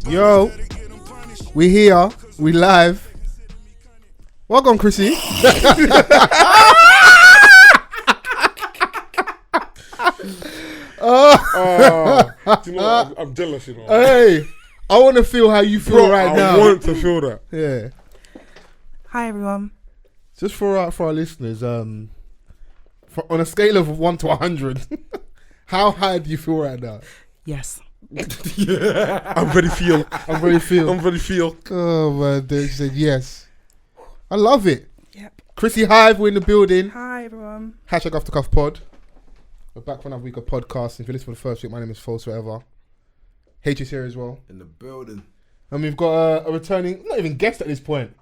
Yo, we here, we live. Welcome, Chrissy. Do you know what? I'm jealous, you know. Hey, I want to feel how you feel right now. I want to feel that. Yeah. Hi everyone. Just for our listeners, on a scale of 1 to 100, how high do you feel right now? Yes. Yeah. I'm very feel. Oh man, they said yes. I love it. Yep. Chrissy Haich, we're in the building. Hi everyone. Hashtag Offthecuffpod. We're back for another week of podcasting. If you listen for the first week, my name is Fols Forever. Haich is here as well. In the building. And we've got a returning, not even guest at this point.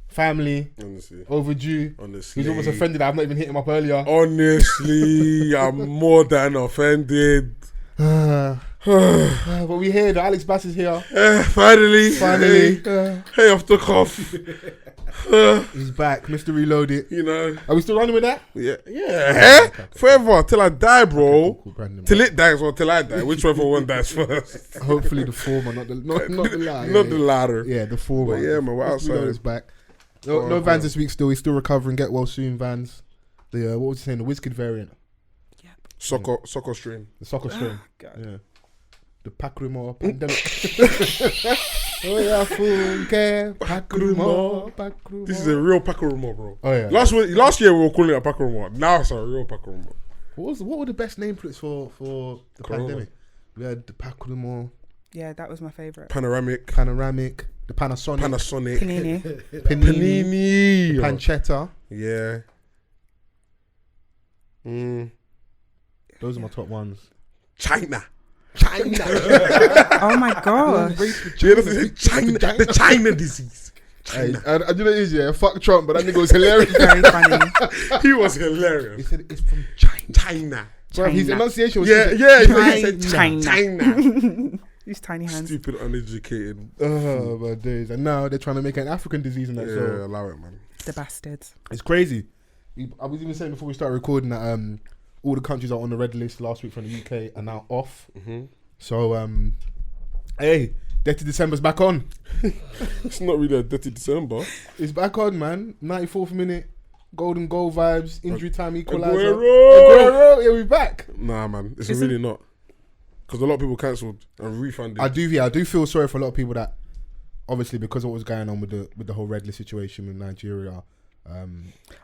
Family. Honestly. Overdue. Honestly. He's almost offended that I've not even hit him up earlier. Honestly, I'm more than offended. But we here, the Alex Basz is here. Finally. Hey, off the cuff. He's back, Mr. Reloaded. You know. Are we still running with that? Yeah. Okay. Forever, till I die, bro. Cool, Brandon, till it dies or till I die. Whichever one dies first. Hopefully the former, not the latter. Not the latter. Yeah, the former. But yeah, man, we're outside. Reloaded's back. No Vans this week still. He's still recovering. Get well soon, Vans. The what was he saying? The WizKid variant. Yep. Soccer stream. The soccer stream. God. Yeah. The Pakrimo pandemic. Oh yeah, funke Pakrimo. This is a real Pakrimo, bro. Oh yeah. Last year we were calling it a Pakrimo. Now it's a real Pakrimo. What were the best name plates for the Corona. pandemic? We had the Pakrimo, Yeah, that was my favourite. Panoramic, the Panasonic, Panini. Panini, Pancetta. Yeah. Those are my top ones. China. Oh my god. The China disease. Hey, I do know it is, yeah. Fuck Trump, but that nigga was hilarious. Very funny. He was hilarious. He said it's from China. China. His enunciation was Yeah. He said China. These tiny hands. Stupid, uneducated. Oh my days! And now they're trying to make an African disease in that. Yeah, So allow it, man. The bastards. it's crazy. I was even saying before we started recording that all the countries that are on the red list last week from the UK are now off. Mm-hmm. So hey, Detty December's back on. It's not really a Detty December. It's back on, man. 94th minute, golden goal vibes, injury time equalizer. Aguero! Yeah, we back. Nah, man, it's really not. Because a lot of people cancelled and refunded. I do feel sorry for a lot of people that, obviously, because of what was going on with the whole red list situation with Nigeria.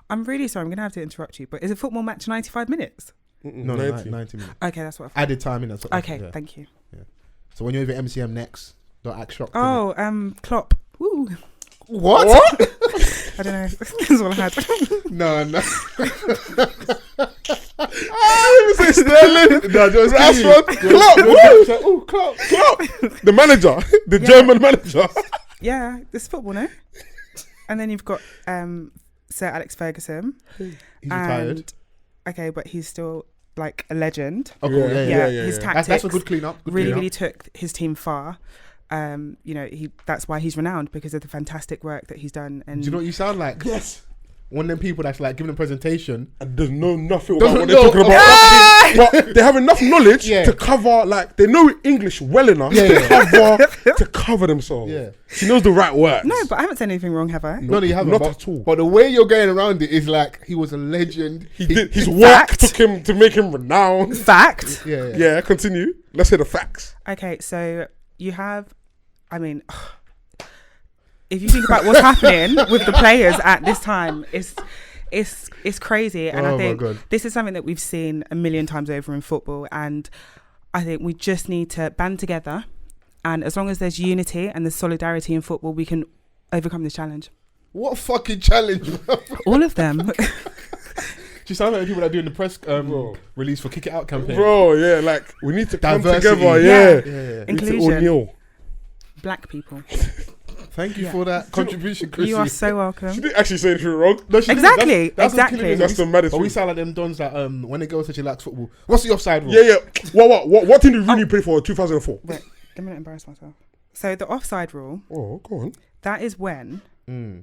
I'm really sorry, I'm going to have to interrupt you, but is a football match 95 minutes? No, 90 minutes. Okay, that's what I thought. Added time in that. Okay, yeah. thank you. Yeah. So when you're over MCM next, don't act shocked. Oh, Klopp. Woo. What? I don't know. That's all I had. No. Sterling. No, just Rashford. Klopp. The manager. The German manager. Yeah, this football, no? And then you've got Sir Alex Ferguson. He's retired. Okay, but he's still like a legend. Oh, cool. Yeah, his tactics that's a good clean up. Really took his team far. That's why he's renowned, because of the fantastic work that he's done. And do you know what you sound like? Yes. One of them people that's like giving a presentation and does know nothing about what they're talking about. But they have enough knowledge to cover, like, they know English well enough to cover themselves. Yeah. She knows the right words. No, but I haven't said anything wrong, have I? No, you haven't. Not at all. But the way you're going around it is like he was a legend. His work took him to make him renowned. Fact. Yeah, continue. Let's hear the facts. Okay, so you have, if you think about what's happening with the players at this time, it's crazy. And I think this is something that we've seen a million times over in football. And I think we just need to band together. And as long as there's unity and there's solidarity in football, we can overcome this challenge. What fucking challenge? All of them. Do you sound like the people that are doing the press release for Kick It Out campaign? Bro, yeah, like we need to Diversity. come together. Yeah. Inclusion. Black people. Thank you for that contribution, Chrissy. You are so welcome. She didn't actually say anything wrong. No, she exactly. That's the maddest. But we sound like them dons that when they go to relax football. What's the offside rule? Yeah. What team did Rooney play for 2004? Wait, I'm going to embarrass myself. So the offside rule. Oh, go on. That is when. Yeah,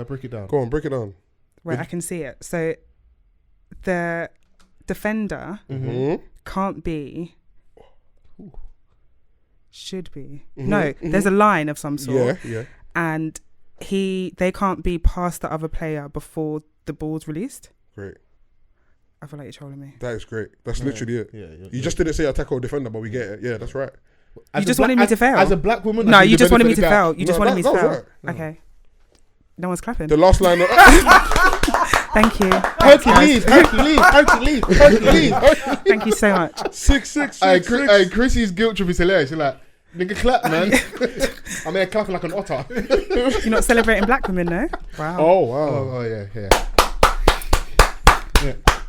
break it down. Go on, break it down. Right, I can see it. So the defender can't be should be. No, there's a line of some sort. Yeah. And they can't be past the other player before the ball's released. Great. I feel like you're trolling me. That is great. That's literally it. Yeah, you just didn't say attacker or defender, but we get it. Yeah, that's right. You just wanted me to fail. As a black woman? No, you just wanted me to fail. You just wanted me to fail. Right. Okay. No one's clapping. The last line. Thank you. Hercules. Thank you so much. 6. Hey, Chrissy's guilt trip is hilarious. She's like, nigga, clap, man. I'm here clapping like an otter. You're not celebrating black women, no? Wow. Oh, wow. Oh, yeah.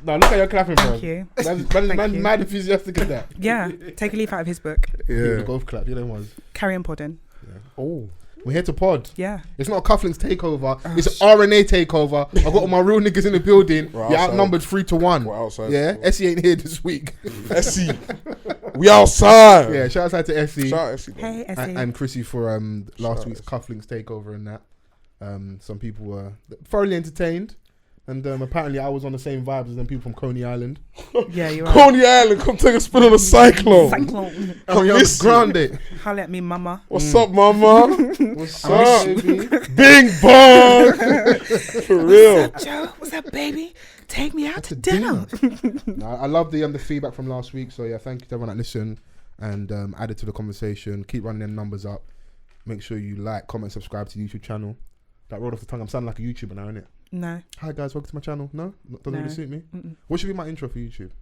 No, look at your clapping, bro. Thank you. Man, mad enthusiastic at that. Yeah. Take a leaf out of his book. Yeah. Golf clap, you know ones. Carry on podding. Yeah. Oh. We're here to pod. Yeah. It's not a cufflinks takeover. It's an RNA takeover. I've got all my real niggas in the building. You're outnumbered 3-1. We're outside. Yeah. Essie ain't here this week. Essie. We outside. Yeah. Shout out to Essie. Shout out Essie. Hey, Essie. And Chrissy for last week's cufflinks takeover and that. Some people were thoroughly entertained. And apparently I was on the same vibes as them people from Coney Island. Yeah, you are. Coney Island, come take a spin on the cyclone. I'm grounded. Holla at me, mama. What's up, mama? What's up, baby? Bing bong. For real. Joe, what's up, baby? Take me out to dinner. I love the feedback from last week. So yeah, thank you to everyone that listened and added to the conversation. Keep running them numbers up. Make sure you like, comment, subscribe to the YouTube channel. That rolled off the tongue. I'm sounding like a YouTuber now, innit? No. Hi guys, welcome to my channel. No? Doesn't really suit me? What should be my intro for YouTube?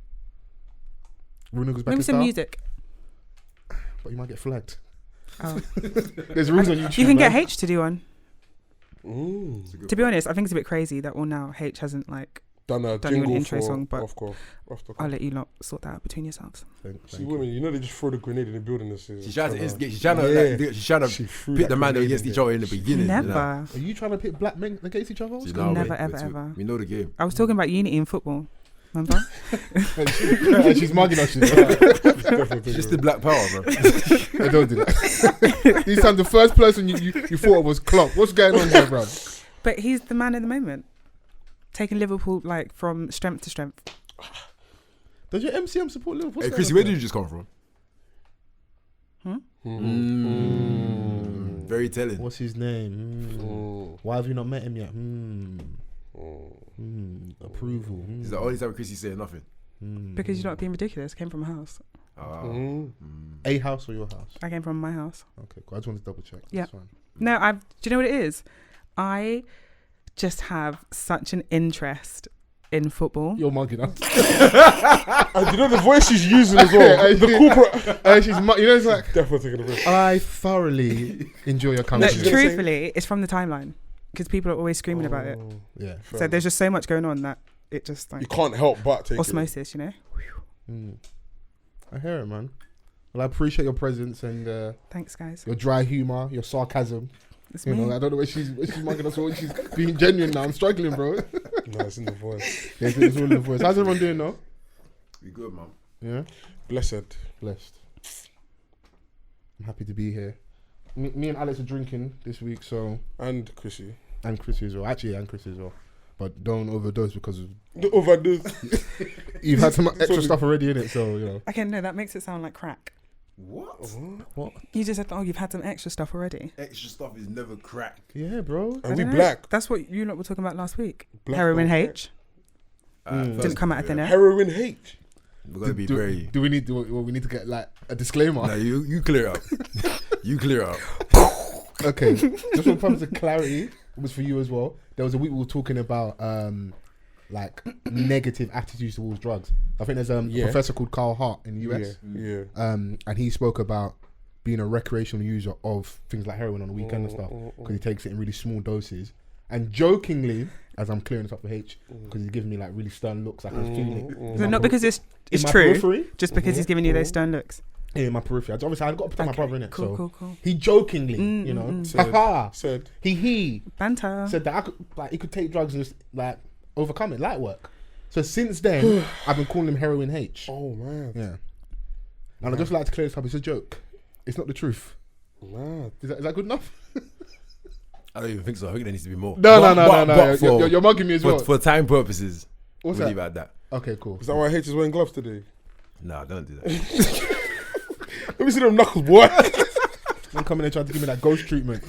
Real niggas back Maybe in some style? music. But you might get flagged. Oh. There's rules on YouTube. You can man. get H to do one. Ooh. To be honest, I think it's a bit crazy that now H hasn't done a done you an jingle intro for song, but off the cuff. I'll let you lot sort that out between yourselves. See women, you know they just throw the grenade in the building this season. She's trying to instigate. She's trying to pit the man against each other in the beginning. Never. You know? Are you trying to pit black men against each other? Never, ever. We know the game. I was talking about unity in football. Remember? She's mugging us. It's just the black power, bro. I don't do that. This time the first person you thought of was Klopp. What's going on there, bro? But he's the man in the moment. Taking Liverpool from strength to strength. Does your MCM support Liverpool? Hey, Chrissy, where did you just come from? Very telling. What's his name? Why have you not met him yet? Approval. Is the only time Chrissy saying nothing? Because you're not being ridiculous. I came from a house. A house or your house? I came from my house. Okay, cool. I just wanted to double check. Yeah. That's fine. No, do you know what it is? I just have such an interest in football. You're mugging us. And you know the voice she's using as well. The corporate. You know, it's like definitely taking a risk. I thoroughly enjoy your No, company. truthfully, it's from the timeline because people are always screaming about it. Yeah. So there's just so much going on that it just you can't help but take osmosis, you know. I hear it, man. Well, I appreciate your presence and thanks, guys. your dry humor, your sarcasm. It's you me. know, I don't know where she's mugging us or she's being genuine now. I'm struggling, bro. No, it's in the voice. Yeah, it's all in the voice. How's everyone doing, though? We good, man. Yeah. Blessed. I'm happy to be here. Me and Alex are drinking this week, so And Chrissy. and Chrissy as well. Actually, and Chrissy as well. But don't overdose because The overdose. you've had some extra stuff already in it, so you know. Okay, no, that makes it sound like crack. What? You just said, you've had some extra stuff already. Extra stuff is never crack. Yeah, bro. And we I don't know. black. That's what you lot were talking about last week. Black Heroin don't H. Didn't come out of thin air. Heroin H. We're gonna be very. Do we need to get like a disclaimer? No, you clear up. You clear up. Okay, just for purpose of clarity, it was for you as well. There was a week we were talking about like negative attitudes towards drugs. I think there's a professor called Carl Hart in the US. Yeah. And he spoke about being a recreational user of things like heroin on the weekend and stuff because he takes it in really small doses. And jokingly, as I'm clearing this up for H, because he's giving me like really stern looks, like I was feeling it. So not because it's true, periphery? just because he's giving you those stern looks. Yeah, in my periphery. Obviously, I've got to protect my brother in it. Cool. He jokingly, you know, Said he Banter. said that he could take drugs and just like overcome it, light work. So since then, I've been calling him Heroin H. Oh man. Yeah. And I just like to clear this up. It's a joke. It's not the truth. Man. Is that good enough? I don't even think so. I think there needs to be more. No. You're mugging me as well. For time purposes, What's we'll that? leave it at that. Okay, cool. Is that why H is wearing gloves today? Nah, don't do that. Let me see them knuckles, boy. I'm coming and trying to give me that ghost treatment.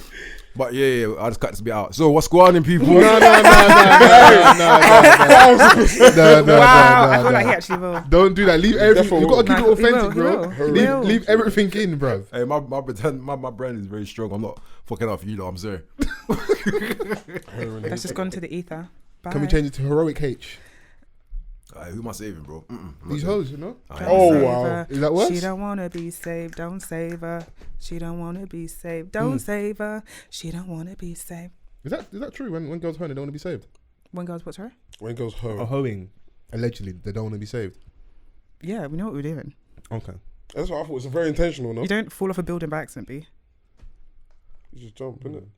But yeah, I'll just cut this bit out. So what's going on, people? No. Wow, I feel like he actually will. Don't do that. Leave everything. You gotta keep it authentic, bro. He will. Leave everything in, bro. Hey, my brand is very strong. I'm not fucking off you, know. I'm sorry. That's just gone to the ether. Bye. Can we change it to Heroic H? Who am I saving, bro? These hoes, you know? Wow. Is that worse? She don't wanna be saved, don't save her. She don't wanna be saved, don't save her. She don't wanna be saved. Is that true? When girls hoeing, they don't want to be saved? When girls what's her? When girls hoe. Or hoeing, allegedly, they don't want to be saved. Yeah, we know what we're doing. Okay. That's what I thought. It's very intentional, no? You don't fall off a building by accident, B. You just jump, innit?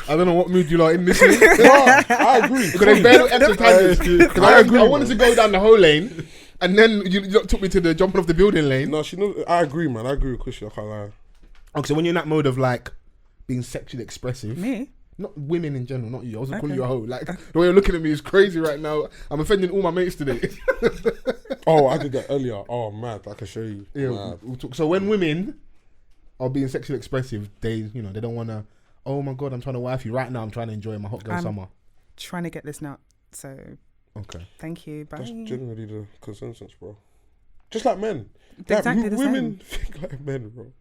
I don't know what mood you are in this. No, I agree. Because they barely exercise this. I agree. I wanted to go down the whole lane, and then you took me to the jumping off the building lane. No, she knows. I agree, man. I agree with Chrissy. I can't lie. Okay, so when you're in that mode of like being sexually expressive, Me? not women in general, not you. I wasn't calling you a hoe. Like the way you're looking at me is crazy right now. I'm offending all my mates today. Oh, I did that earlier. Oh, mad. I can show you. Yeah. We'll talk. So when women are being sexually expressive, they don't want to. Oh my God, I'm trying to wife you right now. I'm trying to enjoy my hot girl summer. Trying to get this nut. So. Okay. Thank you. Bye. That's generally the consensus, bro. Just like men. Exactly like, the women same. think like men, bro.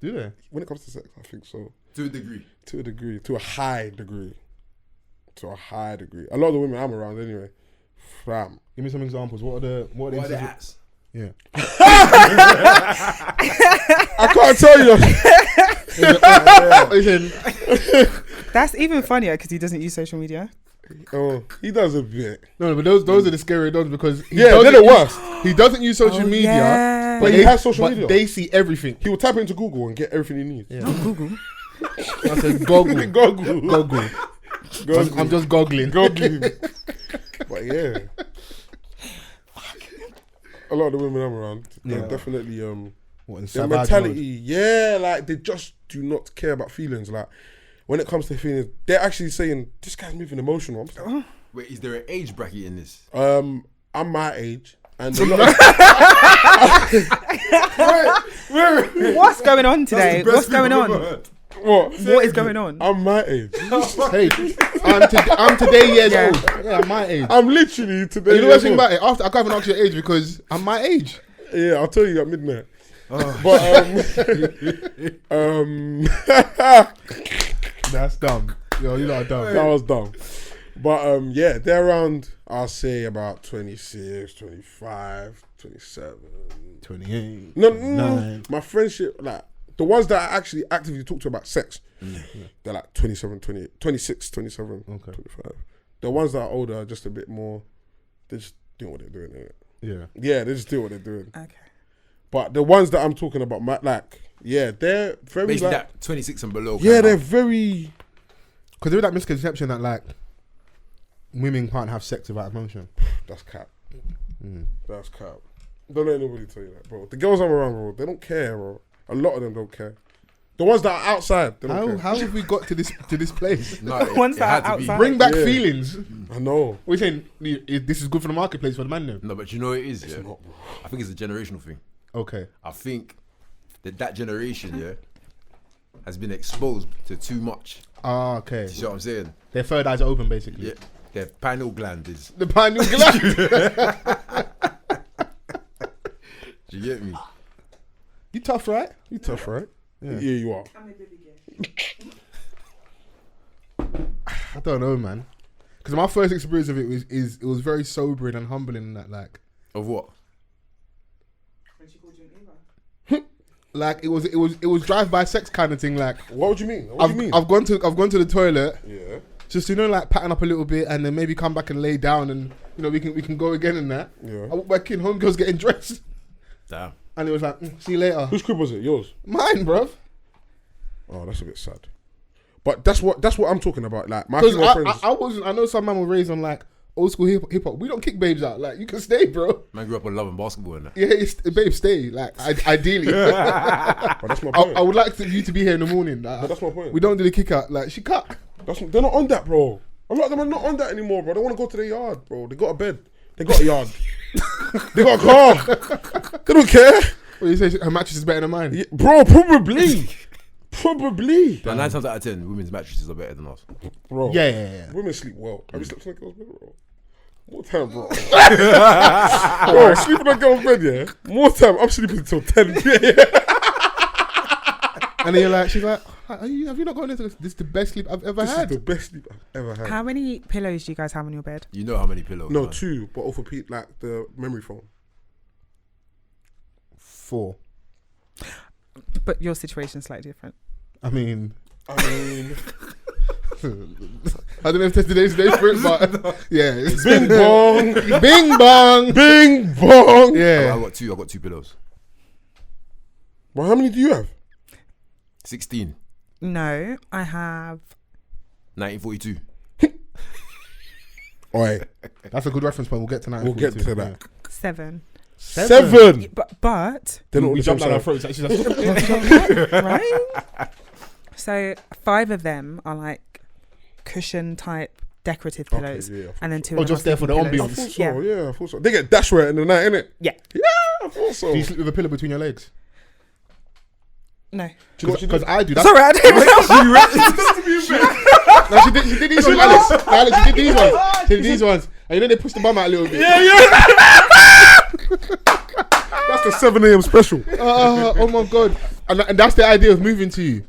Do they? When it comes to sex, I think so. To a degree. To a degree. To a high degree. To a high degree. A lot of the women I'm around anyway. Fam. Give me some examples. What are the ass? Yeah. I can't tell you. That's even funnier because he doesn't use social media. Oh, he does a bit. No, but those are the scary ones because they're the worst. He doesn't use social media, yeah. But he has social media. They see everything. He will type it into Google and get everything he needs. Yeah. Not Google. I said goggle. Goggle. I'm just goggling. But yeah. A lot of the women I'm around, they're definitely their mentality, like they just do not care about feelings. Like when it comes to feelings, they're actually saying this guy's moving emotional. I'm like, wait, is there an age bracket in this? I'm my age, and What's going on today? What's going on? What is going on? I'm my age. Hey, I'm today years old. Yeah, I'm my age. I'm literally today. You know what I'm about it? After I can't even ask your age because I'm my age. Yeah, I'll tell you at midnight. Oh. But that's dumb. Yo, you know I'm dumb. That was dumb. But yeah, they're around. I'll say about 26, 25, 27, 28. No. My friendship, like the ones that I actually actively talk to about sex, they're like 27, 28, 26, 27, 25. The ones that are older are just a bit more. They just do what they're doing. Innit? Yeah, they just do what they're doing. Okay. But the ones that I'm talking about, they're very basically like that 26 and below. Yeah, they're very. Because there is that misconception that like women can't have sex without emotion. That's cap. That's cap. Don't let anybody tell you that, bro. The girls I'm around, bro, they don't care, bro. A lot of them don't care. The ones that are outside, they don't care. How have we got to this place? No, the ones that are outside. Bring back feelings. I know. We're saying this is good for the marketplace for the man, though. No, but you know what it is, It's not, bro. I think it's a generational thing. Okay. I think that generation, has been exposed to too much. Ah, okay. You see what I'm saying? Their third eyes are open, basically. Yeah. Their pineal gland is. The pineal gland. Do you get me? You tough, right? You tough, right? Yeah, you are. I don't know, man. Because my first experience of it was very sobering and humbling. And that, like, Of what? When she called you an Eva. like it was drive-by sex kind of thing. Like, What would you mean? What do you mean? I've gone to the toilet. Yeah. Just like pattern up a little bit and then maybe come back and lay down and we can go again and that. Yeah. I walked back in, homegirl's getting dressed. Damn. And it was like, see you later. Whose crib was it? Yours? Mine, bruv. Oh, that's a bit sad. But that's what I'm talking about. Like my female friends. I know some man were raised on like old school hip hop. We don't kick babes out. Like you can stay, bro. Man grew up on love and basketball and that. Yeah, babe, stay. Like ideally. But that's my point. I would like you to be here in the morning. Like, But that's my point. We don't do the kick out. Like she cut. They're not on that, bro. A lot of them are not on that anymore, bro. They want to go to their yard, bro. They got a bed. They got a yard. They got a car. They don't care. What you say? Her mattress is better than mine. Yeah, bro, probably. Probably. But 9 times out of 10, women's mattresses are better than us. Bro. Yeah. Women sleep well. Have you slept in a girl's bed, bro? More time, bro. Bro, sleeping in a girl's bed, yeah? More time. I'm sleeping until 10 p.m. And then you're like, she's like, have you not got into this? This is the best sleep I've ever had. This is the best sleep I've ever had. How many pillows do you guys have on your bed? You know how many pillows? No, man. 2, but orthopedic, like the memory foam. 4. But your situation's slightly different. I mean, I don't know if that's today's spirit, but yeah. Bing bong. Bing bong. Bing bong. Yeah. I got 2 pillows. Well, how many do you have? 16. No, I have 1942. Alright. That's a good reference point. We'll get to that. We'll get to that. 7. 7. But They're not we the same jumped down our size. throats. right? So 5 of them are like cushion type decorative pillows, Okay, yeah, and then 2 Oh, of them just are there for the sleeping I ambience. pillows. thought so, yeah, I thought so. They get dash wear in the night, innit? Yeah. Yeah, I thought so. Do you sleep with a pillow between your legs? No. Do you know what she Because did? I do that. Sorry, I didn't know. No, she did these ones, Alex. No, Alex, she did these ones. She did these ones. And you know they push the bum out a little bit. Yeah. That's the 7 a.m. special. Oh my god. And that's the idea of moving to you.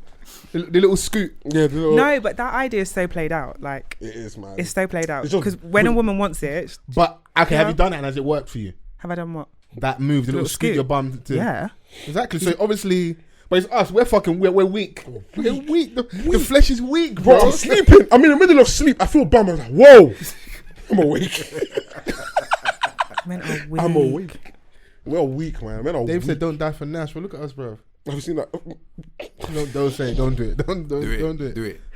The little scoot. Yeah, No, but that idea is so played out. Like, it is, man. it's so played out. It's just- Because when a woman wants it, But okay, have Yeah. you done it and has it worked for you? have I done what? That move, the little Little scoot scoot. your bum to Yeah. Exactly. So obviously, but it's us. We're weak. We're weak. The flesh is weak, Bro, bro. I'm sleeping. I'm in the middle of sleep. I feel bum. I'm like, whoa. I'm awake. Men are weak. I'm awake. We're weak, man. Men are Dave weak. said, "Don't die for Nash." Well, look at us, bro. Have you seen that? Don't say it. Don't do it. Don't do it. Do it.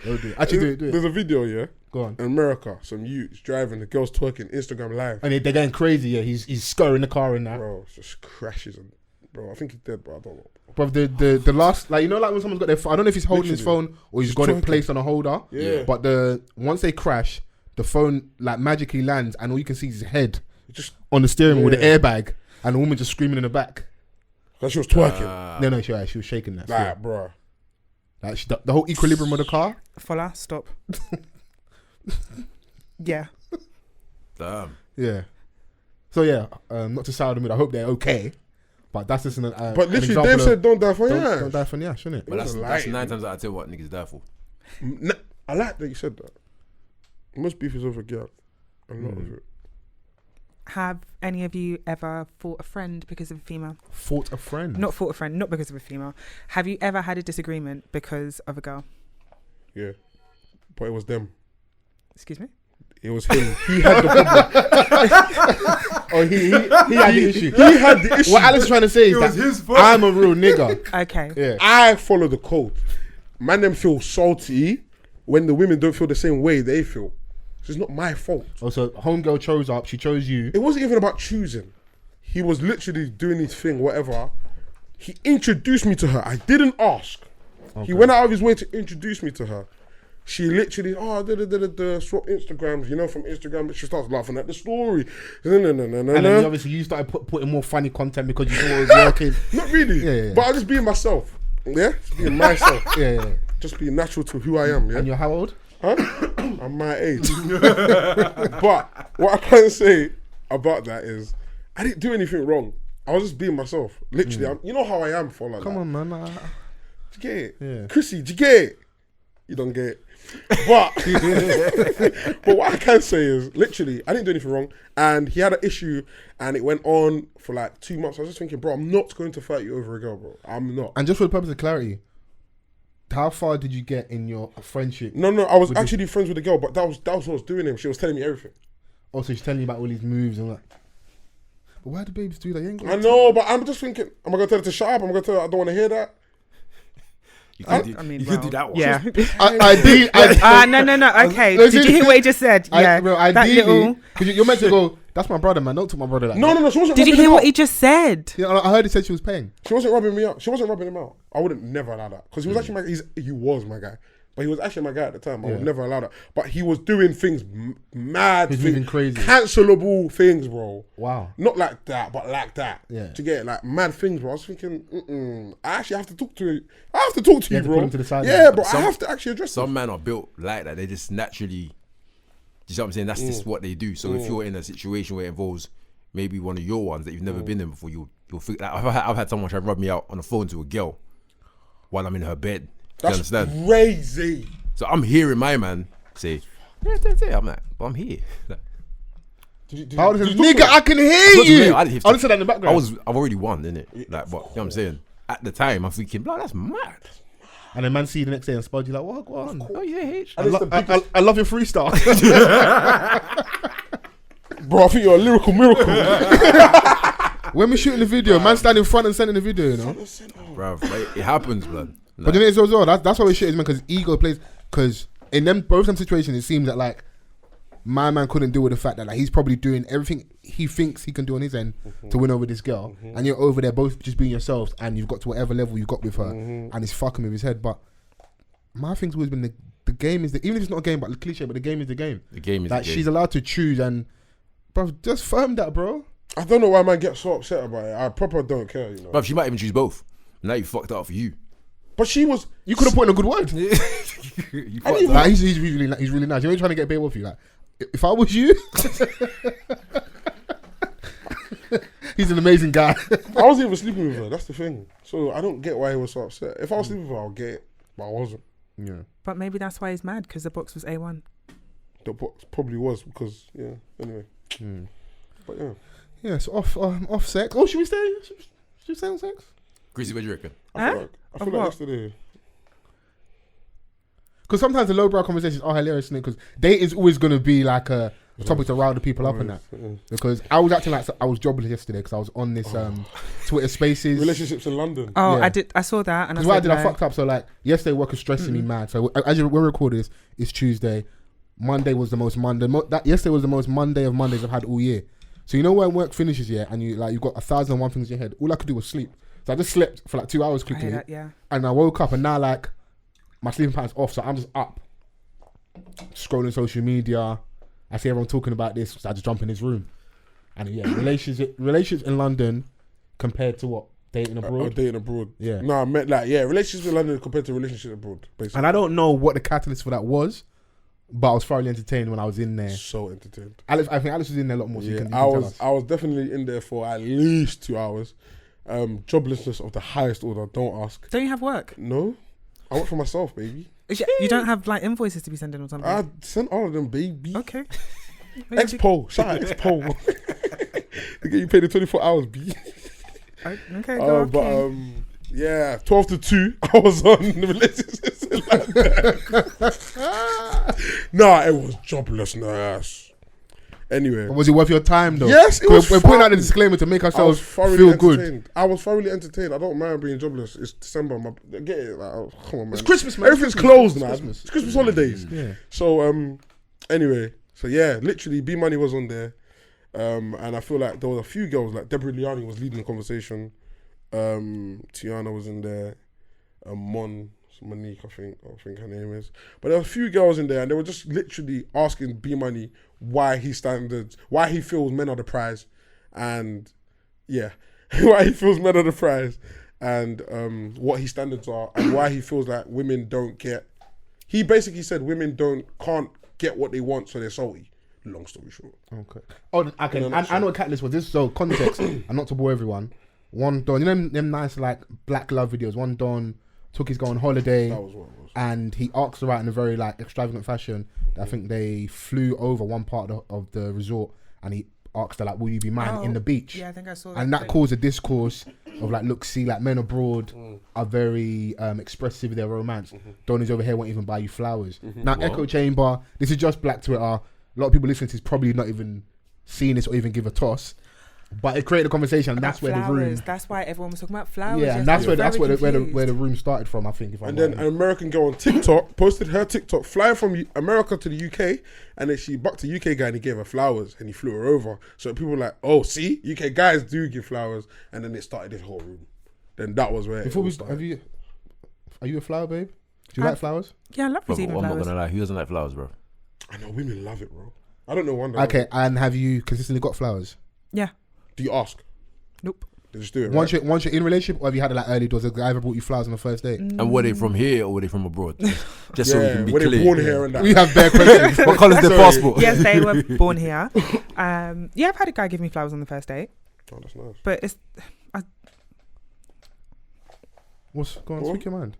Don't do it. Actually, do it. There's a video, yeah? Go on. In America, some youths driving, the girls twerking, Instagram live. And they're going crazy. Yeah, he's scurrying the car in that. Bro, it just crashes. And, bro, I think he's dead, bro. I don't know. Bro, the last, like, you know, like when someone's got their I don't know if he's holding his Literally. phone or he's Just got it twerking. placed on a holder. Yeah. But once they crash, the phone like magically lands and all you can see is his head Just, on the steering wheel with Yeah. the airbag and the woman just screaming in the back. like she was twerking. No, she was shaking that. Nah, bro. Like the whole equilibrium of the car. Fola, stop. Yeah. Damn. Yeah. So yeah, not to sour the mood. I hope they're okay. But that's just an But an literally, example Dave of said, don't die for don't you. die for Nyash, shouldn't it? But that's was a 9 lie. times out of 10 what niggas die for. I like that you said that. Most beef is over girl. A lot of it. Have any of you ever fought a friend because of a female? Fought a friend. Not fought a friend, not because of a female. Have you ever had a disagreement because of a girl? Yeah. But it was them. Excuse me? It was him. He had the problem. Oh, he had the issue. He had the issue. What Alex is trying to say is that his fault. I'm a real nigga. Okay. Yeah. I follow the code. Man, them feel salty when the women don't feel the same way they feel. So it's not my fault. Also, homegirl chose up. She chose you. It wasn't even about choosing. He was literally doing his thing, whatever. He introduced me to her. I didn't ask. He went out of his way to introduce me to her. She literally, swap Instagrams, you know, from Instagram, she starts laughing at the story. And then obviously you started putting more funny content because you saw it was working. Not really, Yeah. but I just being myself. Yeah? Just being myself. Yeah. Just being natural to who I am, yeah? And you're how old? Huh? I'm my age. But what I can say about that is, I didn't do anything wrong. I was just being myself. Literally, you know how I am for like Come that. on, man. Do you get it? Yeah. Chrissy, do you get it? You don't get it. But what I can say is, literally, I didn't do anything wrong. And he had an issue and it went on for like 2 months. I was just thinking, bro, I'm not going to fight you over a girl, bro. I'm not. And just for the purpose of clarity, how far did you get in your friendship? No, I was actually friends with the girl, but that was what I was doing him. She was telling me everything. Also, she's telling you about all these moves and that. But why do babes do that? You ain't got I know, but I'm just thinking, am I going to tell her to shut up? I'm going to tell her I don't want to hear that. You could do that one. Yeah. No. Okay. Did you hear what he just said? Yeah. Bro, that ideally, little. because you're meant to go, that's my brother, man. Don't talk my brother like that. No, she wasn't. Did you rubbing hear him what out. he just said? Yeah, I heard he said she was paying. She wasn't rubbing me out. She wasn't rubbing him out. I wouldn't never allow that because he was actually he was my guy. But he was actually my guy at the time. I would never allow that. But he was doing things mad. He's moving crazy. Cancelable things, bro. Wow. Not like that, but like that. Yeah. To get like mad things, bro. I was thinking, I actually have to talk to you. I have to talk to you, bro. Put him to the side, yeah, bro. I have to actually address some men are built like that. They just naturally, you see what I'm saying? That's just what they do. So if you're in a situation where it involves maybe one of your ones that you've never been in before, you'll figure that. I've had someone try to rub me out on the phone to a girl while I'm in her bed. That's you understand? Crazy. So I'm hearing my man say, I'm like, well, I'm here. Like, nigga, I can hear you. I didn't say that in the background. I've already won, innit? Like, but you know what I'm saying? At the time, I'm thinking, bro, that's mad. And then man see you the next day and spud you like, what? Go on. Oh yeah, H. I love your freestyle. Bro, I think you're a lyrical miracle. When we shooting the video, man standing front and center in the video, you know? Bro, it happens, blood. Like, but then it's as well, that's why we shit is, man, because ego plays, because in both them situations, it seems that like, my man couldn't deal with the fact that like he's probably doing everything he thinks he can do on his end to win over this girl, and you're over there both just being yourselves, and you've got to whatever level you got with her, and it's fucking with his head. But my thing's always been the game is even if it's not a game, but the cliche, but the game is the game. The game is like the game. She's allowed to choose, and bro, just firm that, bro. I don't know why man gets so upset about it. I proper don't care, you know. Bro, she might even choose both. Now you fucked up for you. But she was. You could have put in a good word. Like, he's really nice. You're trying to get paid off you. Like, if I was you, he's an amazing guy. I wasn't even sleeping with her. That's the thing. So I don't get why he was so upset. If I was sleeping with her, I'll get it, but I wasn't. Yeah. But maybe that's why he's mad, because the box was A1. The box probably was because Anyway. But yeah. Yeah. So off sex. Oh, should we stay? Should we stay on sex? Chrissy, what do you reckon? I feel like yesterday. Because sometimes the lowbrow conversations are hilarious, because dating's always going to be like a topic to rile the people up and that. Because I was acting like I was jobless yesterday because I was on this Twitter Spaces. Relationships in London. Oh, yeah. I saw that. And I fucked up. So like yesterday work was stressing me mad. So as we're recording this, it's Tuesday. Monday was the most Monday. Yesterday was the most Monday of Mondays I've had all year. So you know when work finishes, and you've got 1,001 things in your head. All I could do was sleep. So I just slept for like 2 hours quickly. And I woke up and now like my sleeping pattern's off, so I'm just up, scrolling social media. I see everyone talking about this, so I just jump in his room. And relationships in London compared to what? Dating abroad? Dating abroad. Yeah. No, I meant like, relationships in London compared to relationships abroad, basically. And I don't know what the catalyst for that was, but I was thoroughly entertained when I was in there. So entertained. I think Alex was in there a lot more, so you can I was definitely in there for at least 2 hours. Joblessness of the highest order, don't ask. Don't you have work? No. I work for myself, baby. You don't have like invoices to be sending or something? I sent all of them, baby. Okay. Expo. Shout out Expo. They get you paid in 24 hours, B. Okay, go on. But 12 to 2, I was on the relationships in London. Nah, it was joblessness. Anyway. Was it worth your time though? Yes, it was. We're putting out the disclaimer to make ourselves feel good. I was thoroughly entertained. I don't mind being jobless. It's December. Get it? Like, come on, man. It's Christmas, man. Everything's closed, man. Christmas. It's Christmas holidays. Yeah. So anyway, literally, B Money was on there, and I feel like there was a few girls. Like Deborah Liani was leading the conversation. Tiana was in there. Monique, I think her name is. But there were a few girls in there, and they were just literally asking B Money why he feels men are the prize, and why he feels men are the prize, and what his standards are, and why he feels like women don't get. He basically said women can't get what they want, so they're salty. Long story short. Okay. Oh, okay. I know what Catalyst was. This so context, and not to bore everyone. One Don, you know them nice like black love videos. One Don took his girl on holiday, that was what it was. And he asked her out in a very like extravagant fashion. I think they flew over one part of the resort, and he asked her like, "Will you be mine in the beach?" Yeah, I think I saw that. And that caused a discourse of like, look, see, like men abroad are very expressive with their romance. Donnie's over here won't even buy you flowers. Now, Echo Chamber, this is just black Twitter. A lot of people listening to this probably not even seen this or even give a toss. But it created a conversation, and that's where the room. That's why everyone was talking about flowers. Yeah, and that's where the room started from. I think. And then an American girl on TikTok posted her TikTok flying from America to the UK, and then she bucked a UK guy and he gave her flowers and he flew her over. So people were like, "Oh, see, UK guys do give flowers," and then it started this whole room. Then that was where. Before we start, are you a flower babe? Do you like flowers? Yeah, I love receiving flowers. I'm not gonna lie. Who doesn't like flowers, bro? I know women love it, bro. I don't know one. Okay, and have you consistently got flowers? Yeah. Do you ask? Nope. They just do it. Once you're in a relationship, or have you had it like early doors? Has a guy ever brought you flowers on the first date? And were they from here or were they from abroad? Just so we can be were clear. they born here and that? We have bare questions. What colour is their passport? Yes, they were born here. Yeah, I've had a guy give me flowers on the first date. Oh, that's nice. But it's... What's going on? Speak your mind.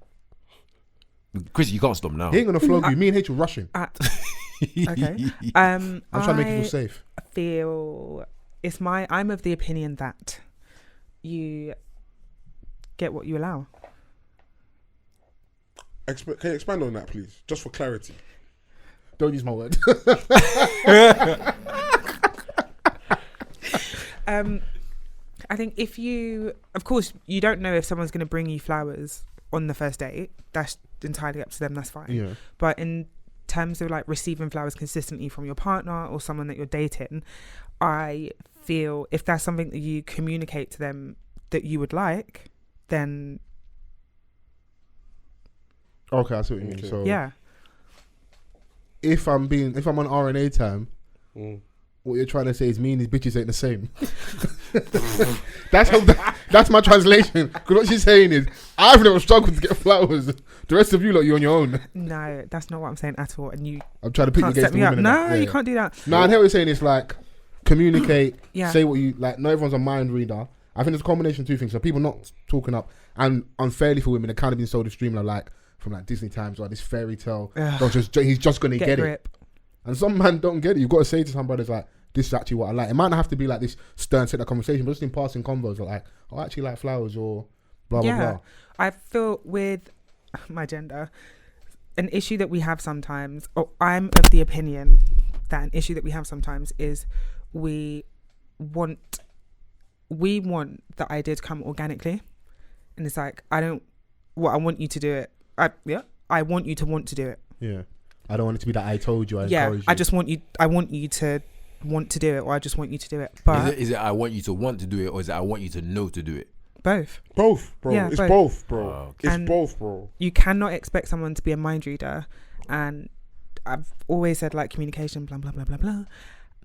Chris, you can't stop now. He ain't gonna flog you. Me and H were rushing. Okay. I'm trying to make you feel safe. I'm of the opinion that you get what you allow. Can you expand on that, please? Just for clarity. Don't use my word. I think of course, you don't know if someone's going to bring you flowers on the first date. That's entirely up to them. That's fine. Yeah. But in terms of like receiving flowers consistently from your partner or someone that you're dating, I feel if that's something that you communicate to them that you would like, then okay, I see what you mean. So yeah, if I'm on RNA time, what you're trying to say is me and these bitches ain't the same. That's my translation. Because what she's saying is, I've never struggled to get flowers. The rest of you, you're on your own. No, that's not what I'm saying at all. And I'm trying to pick you against the women. No, you can't do that. No, I hear what you're saying. It's like communicate, yeah. Say what you like. Not everyone's a mind reader. I think there's a combination of two things. So people not talking up, and unfairly for women, they're kind of being sold a stream like from like Disney times or this fairy tale. He's just gonna get it. And some man don't get it. You've got to say to somebody like, this is actually what I like. It might not have to be like this stern set of conversation, but just in passing convos like, I actually like flowers or blah blah blah. I feel with my gender, an issue that we have sometimes, or I'm of the opinion that an issue that we have sometimes is we want the idea to come organically, and it's like I want you to do it. I want you to want to do it. Yeah, I don't want it to be that I told you. Encourage you. I want you to want to do it, or I just want you to do it. But is it I want you to want to do it, or is it I want you to know to do it? Both, bro. Yeah, it's both, bro. Oh, okay. It's both, bro. You cannot expect someone to be a mind reader, and I've always said like communication, blah blah blah blah blah.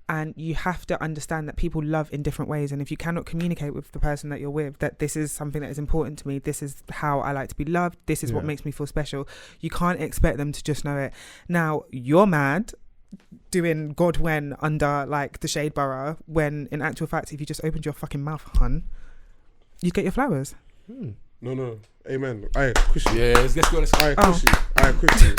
And you have to understand that people love in different ways, and if you cannot communicate with the person that you're with that this is something that is important to me, this is how I like to be loved, this is what makes me feel special, you can't expect them to just know it. Now you're mad doing God when under like the shade borough, when in actual fact if you just opened your fucking mouth, hun, you get your flowers. No. Amen. Alright, Chrissy. Yeah, let's go. Alright, Chrissy. Alright, Chrissy.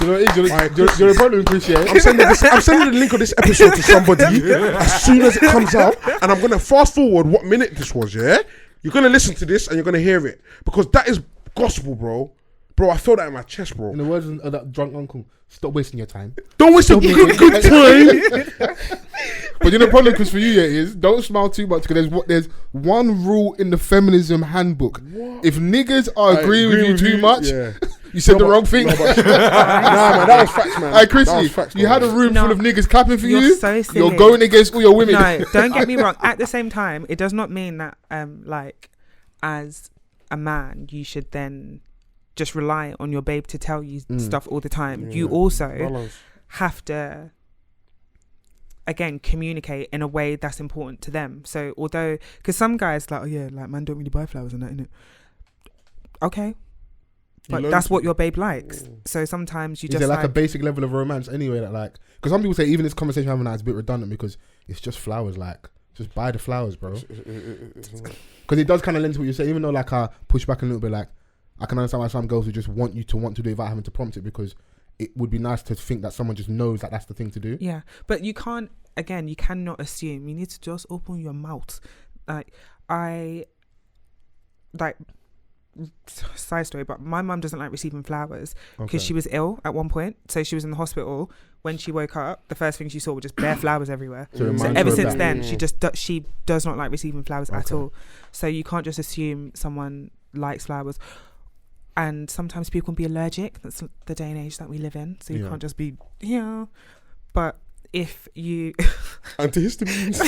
You're a problem, Chrissy. I'm sending the link of this episode to somebody as soon as it comes out, and I'm gonna fast forward what minute this was. Yeah, you're gonna listen to this and you're gonna hear it because that is gospel, bro. Bro, I feel that in my chest, bro. In the words of that drunk uncle, stop wasting your time. Don't waste your good time. But you know the problem, Chris, for you is don't smile too much because there's one rule in the feminism handbook. What? If niggas are agreeing with you too much, you said the wrong thing. Nah, man, that was facts, man. Hey, Chrissy, you had a room full of niggas clapping for you. So silly. You're going against all your women. No, don't get me wrong. At the same time, it does not mean that like as a man you should then just rely on your babe to tell you stuff all the time. You also have to, again, communicate in a way that's important to them. So although, because some guys like, like man don't really buy flowers and that, innit? Okay. But that's what your babe likes. So sometimes you is just there like a basic level of romance anyway that like, because some people say even this conversation I'm having now is a bit redundant because it's just flowers, like just buy the flowers, bro. Because it does kind of lend to what you say, even though like I push back a little bit, like I can understand why some girls would just want you to want to do it without having to prompt it, because it would be nice to think that someone just knows that that's the thing to do. Yeah, but you can't, again, you cannot assume. You need to just open your mouth. Side story, but my mum doesn't like receiving flowers because she was ill at one point. So she was in the hospital. When she woke up, the first thing she saw were just bare flowers everywhere. So ever since then, she does not like receiving flowers at all. So you can't just assume someone likes flowers. And sometimes people can be allergic. That's the day and age that we live in. So you can't just be, But if you... Antihistamines.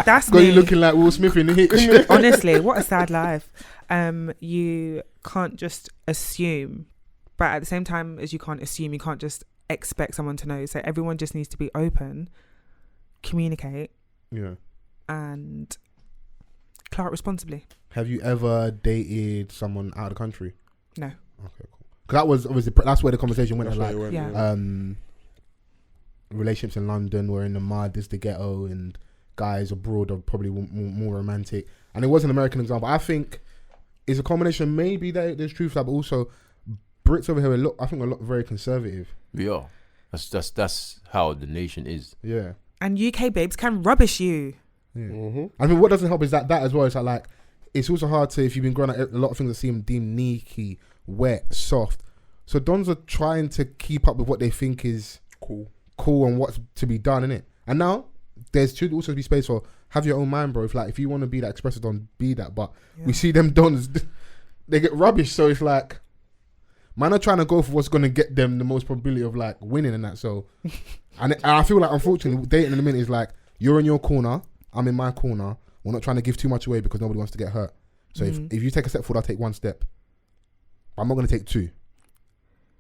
That's got you looking like Will Smith in the Hitch. Honestly, what a sad life. You can't just assume But at the same time, as you can't assume, you can't just expect someone to know. So everyone just needs to be open, communicate, and clear out responsibly. Have you ever dated someone out of the country? No. Okay, cool. Because that was obviously that's where the conversation went. Relationships in London were in the mud, this the ghetto, and guys abroad are probably more romantic. And it was an American example. I think it's a combination. Maybe there's truth to that, but also Brits over here I think a lot very conservative. We are. That's how the nation is. Yeah. And UK babes can rubbish you. Yeah. Mm-hmm. I mean, what doesn't help is that as well. It's like it's also hard to, if you've been growing up, a lot of things that seem deemed neaky, wet, soft. So dons are trying to keep up with what they think is cool and what's to be done, innit? And now there's should also be space for have your own mind, bro. If you want to be that expressive don, be that. But we see them dons, they get rubbish. So it's like, man are trying to go for what's going to get them the most probability of like winning and that. So, and I feel like unfortunately dating in a minute is like, you're in your corner, I'm in my corner. We're not trying to give too much away because nobody wants to get hurt. So if you take a step forward, I'll take one step. I'm not going to take two.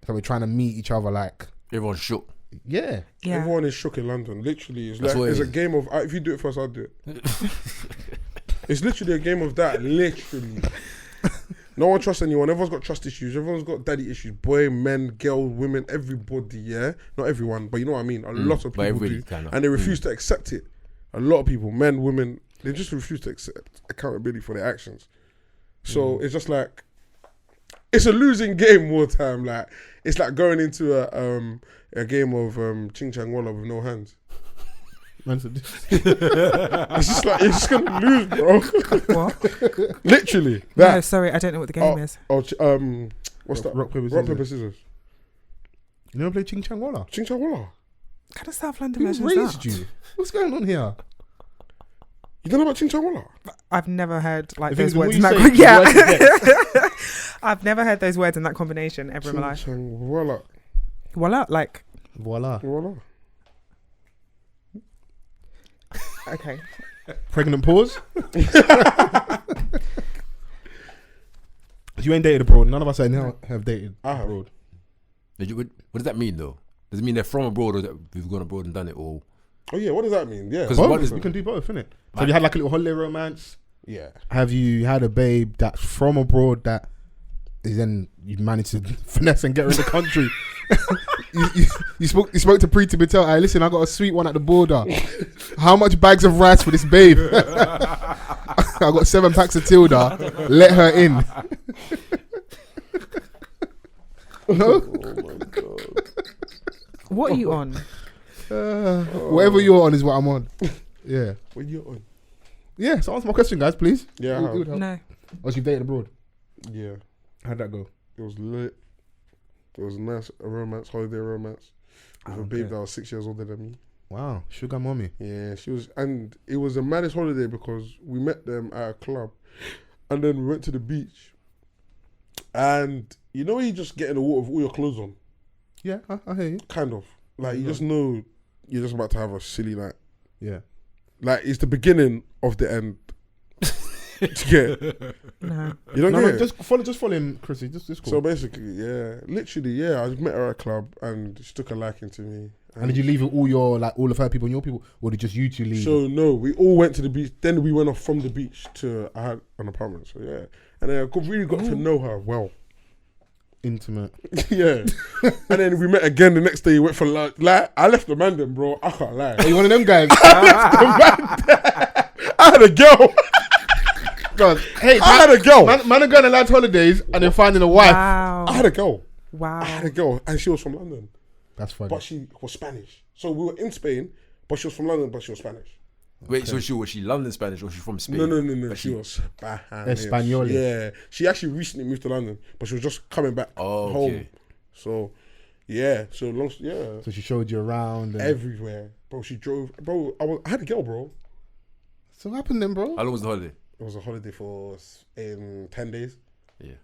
So we're trying to meet each other like... Everyone's shook. Yeah. Everyone is shook in London. Literally. It's a game of... if you do it first, I'll do it. It's literally a game of that. Literally. No one trusts anyone. Everyone's got trust issues. Everyone's got daddy issues. Boy, men, girl, women, everybody, yeah? Not everyone, but you know what I mean? A lot of people do. And they refuse to accept it. A lot of people, men, women, they just refuse to accept accountability for their actions. So it's just like... It's a losing game more time. Like, it's like going into a game of Ching Chang Walla with no hands. It's just like, you're just gonna lose, bro. What? Literally. No, sorry, I don't know what the game is. What's that? Rock, paper, scissors. You never played Ching Chang Walla? Ching Chang Walla? What kind of South London Who version is raised that? you? What's going on here? You don't know about Ching Chang Walla? I've never heard like The those thing words is, in when that. you say I've never heard those words in that combination ever in my life. Ching Chang Walla. Voila, like. Voila. Voila. Okay. Pregnant pause. You ain't dated abroad. None of us have dated abroad. What does that mean though? Does it mean they're from abroad or that we've gone abroad and done it all? Oh yeah, what does that mean? Yeah, because you can do both, innit? So you had like a little holiday romance. Yeah. Have you had a babe that's from abroad that is then you managed to finesse and get her in the country? you spoke to Preeti Patel. Hey, listen, I got a sweet one at the border. How much bags of rice for this babe? I got 7 packs of Tilda. Let her in. No? Oh my god. What are you on? Whatever you're on is what I'm on. Yeah. What you're on? Yeah, so answer my question, guys, please. Yeah. No. Oh, so you dated abroad? Yeah. How'd that go? It was lit. It was nice, a romance, holiday romance. With a babe that was 6 years older than me. Wow, sugar mommy. Yeah, she was, and it was the maddest holiday because we met them at a club, and then we went to the beach. And you know, you just get in the water with all your clothes on. Yeah, I hear you. Kind of like you just know you're just about to have a silly night. Yeah, like it's the beginning of the end. To get No, you don't get it? Just follow him, Chrissy. Just cool. So basically, literally, I met her at a club and she took a liking to me. And did you leave with all of her people and your people, or did just you two leave? So no, we all went to the beach. Then we went off from the beach to I had an apartment. So yeah, and then I really got to know her well. Intimate. Yeah. And then we met again the next day. We went for lunch. Like I left the man then, bro. I can't lie. Are you one of them guys? I had a girl. God, hey, I had a girl. Man are going on lads holidays and they're finding a wife. wow. I had a girl. Wow. I had a girl, and she was from London. That's funny. But she was Spanish. So we were in Spain, but she was from London, but she was Spanish. Wait, so was she London Spanish or she from Spain? No. She was Spanish. Espanol. Yeah. She actually recently moved to London, but she was just coming back home. So, yeah. So she showed you around. Everywhere. Bro, she drove. Bro, I had a girl, bro. So what happened then, bro? How long was the holiday? It was a holiday for 10 days. Yeah.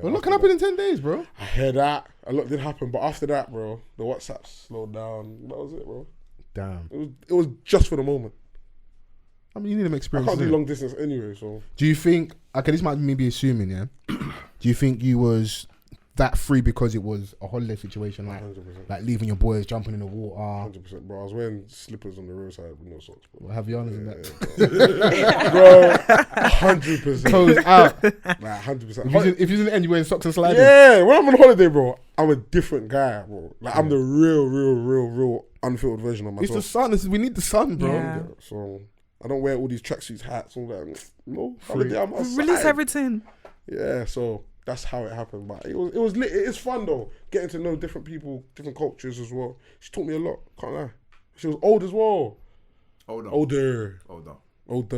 Well, what can happen in 10 days, bro? I heard that. A lot did happen, but after that, bro, the WhatsApp slowed down. That was it, bro. Damn. It was just for the moment. I mean, you need them I experience. can't do long distance anyway, so. Do you think, okay, this might me be assuming, yeah? Do you think you was that free because it was a holiday situation, like 100%. like leaving your boys, jumping in the water. 100%, bro. I was wearing slippers on the roadside with no socks, bro. Have you honest in that? Bro, 100%. Toes out. Like, 100%. If you're in the end, you're wearing socks and sliders. Yeah, when I'm on holiday, bro, I'm a different guy, bro. Like, I'm the real unfiltered version of myself. It's the sun. We need the sun, bro. Yeah. So I don't wear all these tracksuits, hats, all that. No, Free. holiday, I'm outside. Release everything. Yeah, so that's how it happened. But it was lit. It's fun though, getting to know different people, different cultures as well. She taught me a lot. Can't lie. She was old as well. Older.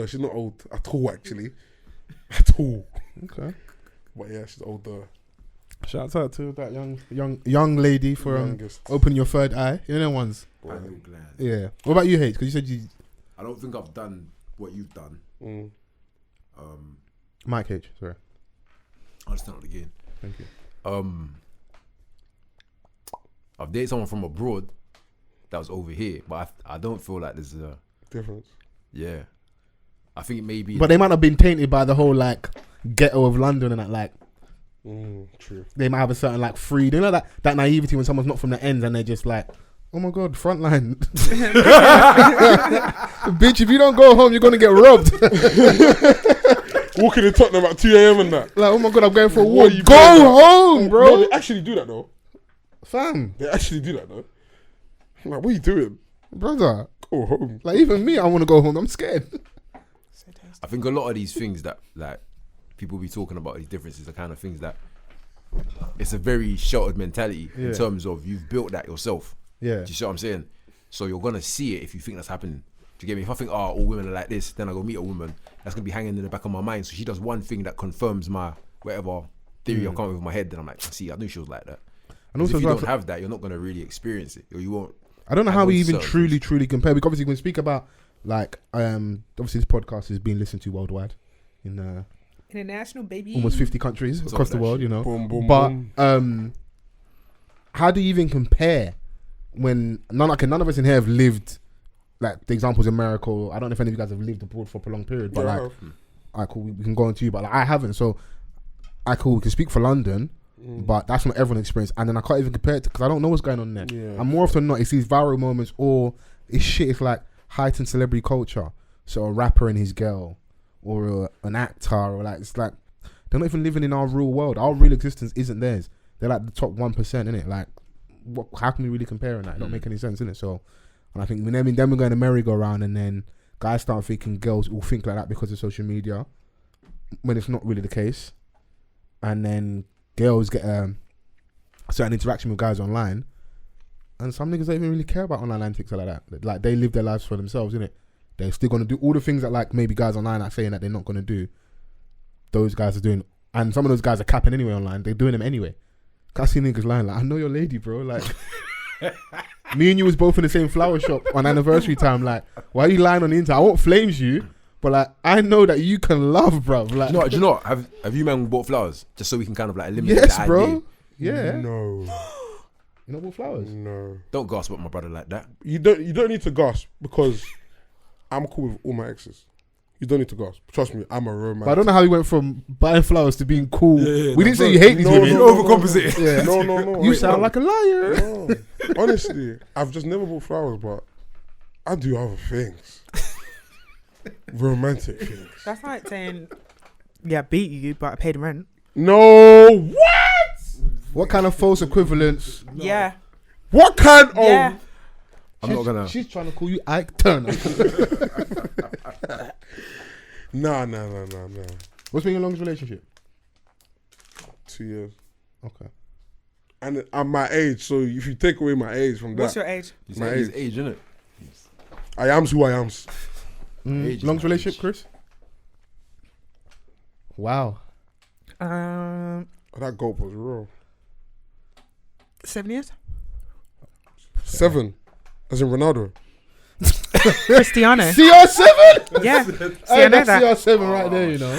She's not old at all, actually. At all. Okay. But yeah, she's older. Shout out to that young lady for opening your third eye. You know ones. I'm glad. Yeah. What about you, Haich? Because you said you. I don't think I've done what you've done. Mike Haich, sorry. I'll just start again. Thank you. I've dated someone from abroad that was over here, but I don't feel like there's a difference. Yeah, I think it may be. But they might have been tainted by the whole like ghetto of London and that like. True. They might have a certain like freedom, you know, that naivety when someone's not from the ends and they're just like, oh my god, frontline. Bitch, if you don't go home, you're gonna get robbed. Walking in Tottenham at 2 a.m. and that. Like, oh my god, I'm going for a walk. You go home, bro. No, they actually do that though. Fam. They actually do that though. I'm like, what are you doing? Brother. Go home. Like, even me, I want to go home. I'm scared. I think a lot of these things that like people be talking about, these differences, are kind of things that it's a very sheltered mentality in terms of you've built that yourself. Yeah. Do you see what I'm saying? So you're gonna see it if you think that's happening. Do you get me? If I think, all women are like this, then I go meet a woman, that's gonna be hanging in the back of my mind. So she does one thing that confirms my whatever theory I've come up with in my head, then I'm like, see, I knew she was like that. And also, if you don't have that, you're not gonna really experience it, or you won't. I don't know how we even truly compare. Because obviously, when we speak about like, obviously, this podcast is being listened to worldwide in international, baby, almost 50 countries across the world. You know, boom, boom, but boom. How do you even compare when none of us in here have lived like the examples in America? I don't know if any of you guys have lived abroad for a prolonged period, but cool, we can go on to you, but like, I haven't. So we can speak for London. But that's not everyone's experience, and then I can't even compare it because I don't know what's going on there. And more often than not, it's these viral moments or it's shit. It's like heightened celebrity culture. So a rapper and his girl, or an actor, or like it's like they're not even living in our real world. Our real existence isn't theirs. They're like the top 1%, innit? Like, how can we really compare on that? It don't make any sense, innit? So, and I think then we're going to merry-go-round, and then guys start thinking girls will think like that because of social media, when it's not really the case, and then girls get a certain interaction with guys online, and some niggas don't even really care about online antics like that. Like, they live their lives for themselves, innit? They're still gonna do all the things that like maybe guys online are saying that they're not gonna do. Those guys are doing, and some of those guys are capping anyway online. They're doing them anyway. I see niggas lying like, I know your lady, bro. Like, me and you was both in the same flower shop on anniversary time. Like, why are you lying on the internet? I won't flames you, but like, I know that you can love, bro. Like, do you know what? Have you man bought flowers just so we can kind of like eliminate yes, that bro. idea? Yeah. No. You know, bought flowers. No. Don't gasp at my brother like that. You don't need to gasp because I'm cool with all my exes. You don't need to gasp. Trust me, I'm a romantic. But I don't know how he went from buying flowers to being cool. We didn't say you hate these no, women. no, You overcompensated. Yeah. No. You sound like a liar. No. Honestly, I've just never bought flowers, but I do other things. Romantic things. That's like saying, yeah, I beat you, but I paid rent. No, what? What kind of false equivalence? No. Yeah. What kind of? I'm not gonna. She's trying to call you Ike Turner. Nah. What's been your longest relationship? 2 years. Okay. And I'm my age, so if you take away my age from that. What's your age? My age, isn't it? I am who I am. Longest relationship, Chris? Wow. That gulp was raw. 7 years? 7. As in Ronaldo. Cristiano. CR7? Yeah. Hey, that's CR7 right there, you know.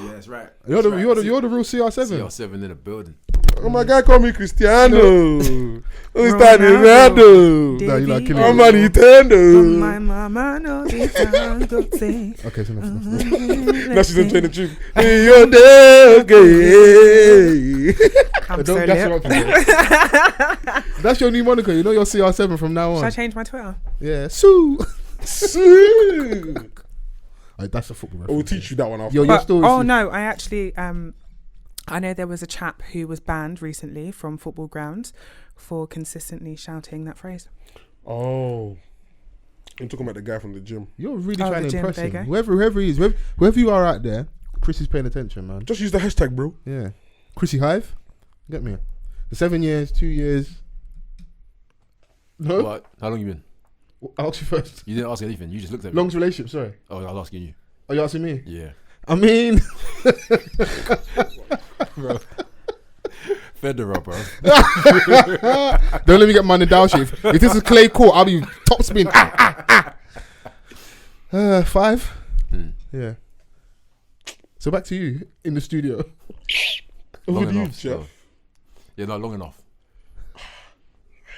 Yeah, that's right. You're the real CR7. CR7 in the building. Oh, my guy called me Cristiano. Who's that Ronaldo? No, you like killing I'm me. on Nintendo. My mama knows the tango thing. Okay, so enough. Now she's enjoying the tune. You're dead, okay. I'm so Don't gas her lit. up, you know. That's your new moniker. You know your CR7 from now Should I on. change my Twitter? Yeah. Sue. Sue. That's a football We'll reference. teach you that one after. Yo, your But, story. oh no, I actually I know there was a chap who was banned recently from football grounds for consistently shouting that phrase. Oh. I'm talking about the guy from the gym. You're really Oh, trying the to gym, impress there you him. go. Whoever he is, whoever you are out there, Chris is paying attention, man. Just use the hashtag, bro. Yeah. Chrissy Haich. Get me. The 7 years, 2 years. No? What? How long you been? I'll ask you first. You didn't ask anything. You just looked at me. Longest relationship, sorry. Oh, I was asking you. Are you asking me? Yeah. I mean, Bro. Federer, bro. don't let me get my Nadal shit. If this is clay court, I'll be top spin. 5. Yeah. So back to you in the studio. Long With you, enough. Jeff. So. Yeah, not long enough.